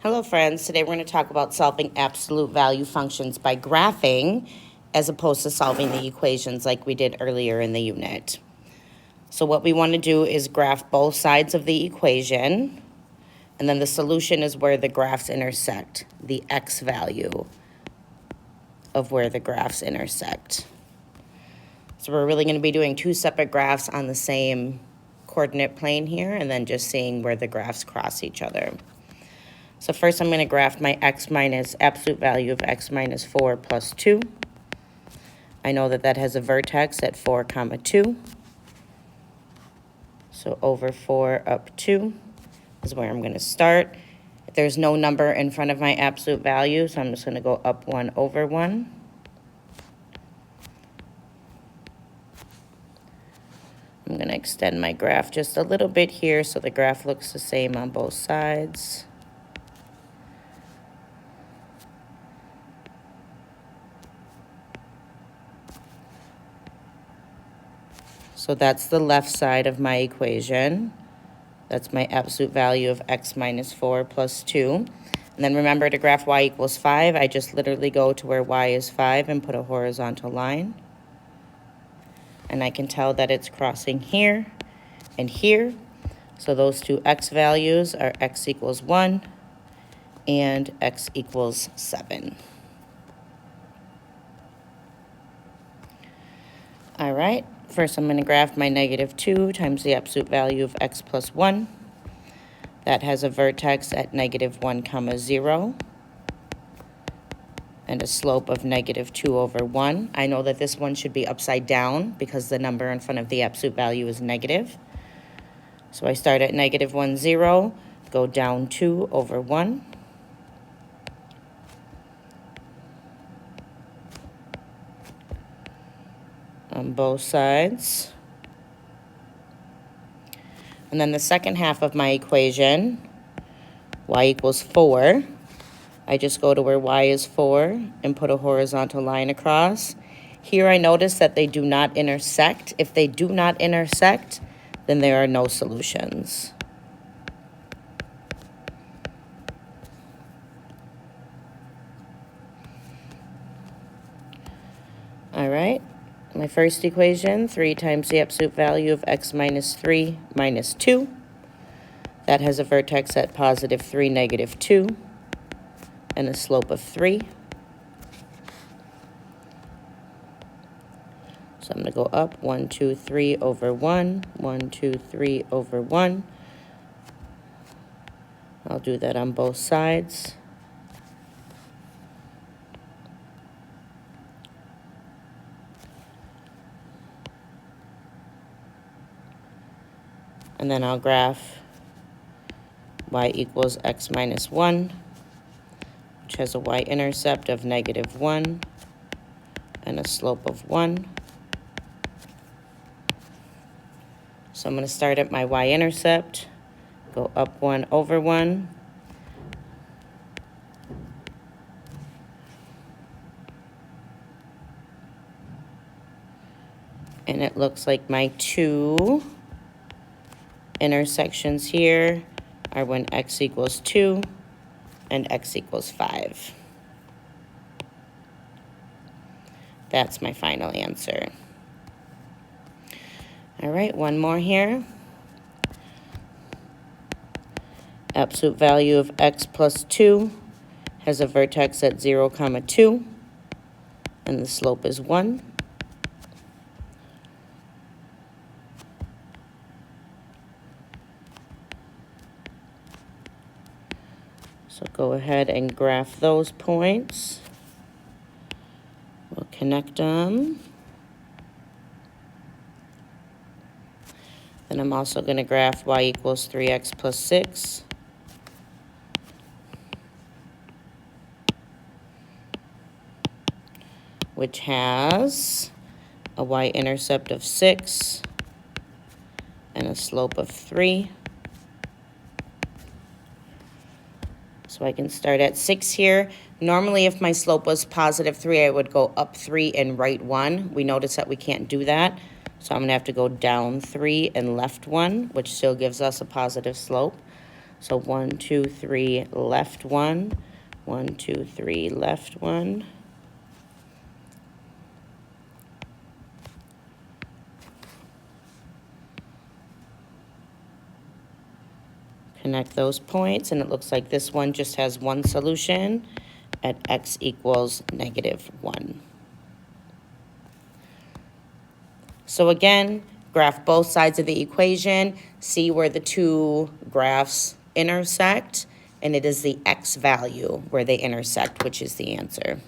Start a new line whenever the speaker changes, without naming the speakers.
Hello friends, today we're going to talk about solving absolute value functions by graphing as opposed to solving the equations like we did earlier in the unit. So what we want to do is graph both sides of the equation, and then the solution is where the graphs intersect, the x value of where the graphs intersect. So we're really going to be doing two separate graphs on the same coordinate plane here, and then just seeing where the graphs cross each other. So first I'm going to graph my x minus absolute value of x minus 4 plus 2. I know that that has a vertex at 4, 2. So over 4 up 2 is where I'm going to start. There's no number in front of my absolute value, so I'm just going to go up 1 over 1. I'm going to extend my graph just a little bit here so the graph looks the same on both sides. So that's the left side of my equation. That's my absolute value of x minus 4 plus 2. And then remember to graph y equals 5. I just literally go to where y is 5 and put a horizontal line. And I can tell that it's crossing here and here. So those two x values are x equals 1 and x equals 7. All right. First, I'm going to graph my negative 2 times the absolute value of x plus 1. That has a vertex at negative 1, 0, and a slope of negative 2 over 1. I know that this one should be upside down because the number in front of the absolute value is negative. So I start at negative 1, 0, go down 2 over 1. On both sides. And then the second half of my equation, y equals 4. I just go to where y is 4 and put a horizontal line across. Here I notice that they do not intersect. If they do not intersect, then there are no solutions. All right. My first equation, 3 times the absolute value of x minus 3 minus 2. That has a vertex at positive 3, negative 2, and a slope of 3. So I'm going to go up 1, 2, 3 over 1, 1, 2, 3 over 1. I'll do that on both sides. And then I'll graph y equals x minus 1, which has a y-intercept of negative 1 and a slope of 1. So I'm going to start at my y-intercept, go up 1 over 1. And it looks like my two intersections here are when x equals 2 and x equals 5. That's my final answer. All right, one more here. Absolute value of x plus 2 has a vertex at 0, 2, and the slope is 1. So go ahead and graph those points. We'll connect them. Then I'm also going to graph y equals 3x plus 6. Which has a y-intercept of 6 and a slope of 3. So I can start at 6 here. Normally, if my slope was positive 3, I would go up 3 and right 1. We notice that we can't do that. So I'm going to have to go down 3 and left 1, which still gives us a positive slope. So 1, 2, 3, left 1, 1, 2, 3, left 1. Connect those points, and it looks like this one just has one solution at x equals -1. So again, graph both sides of the equation, see where the two graphs intersect, and it is the x value where they intersect, which is the answer.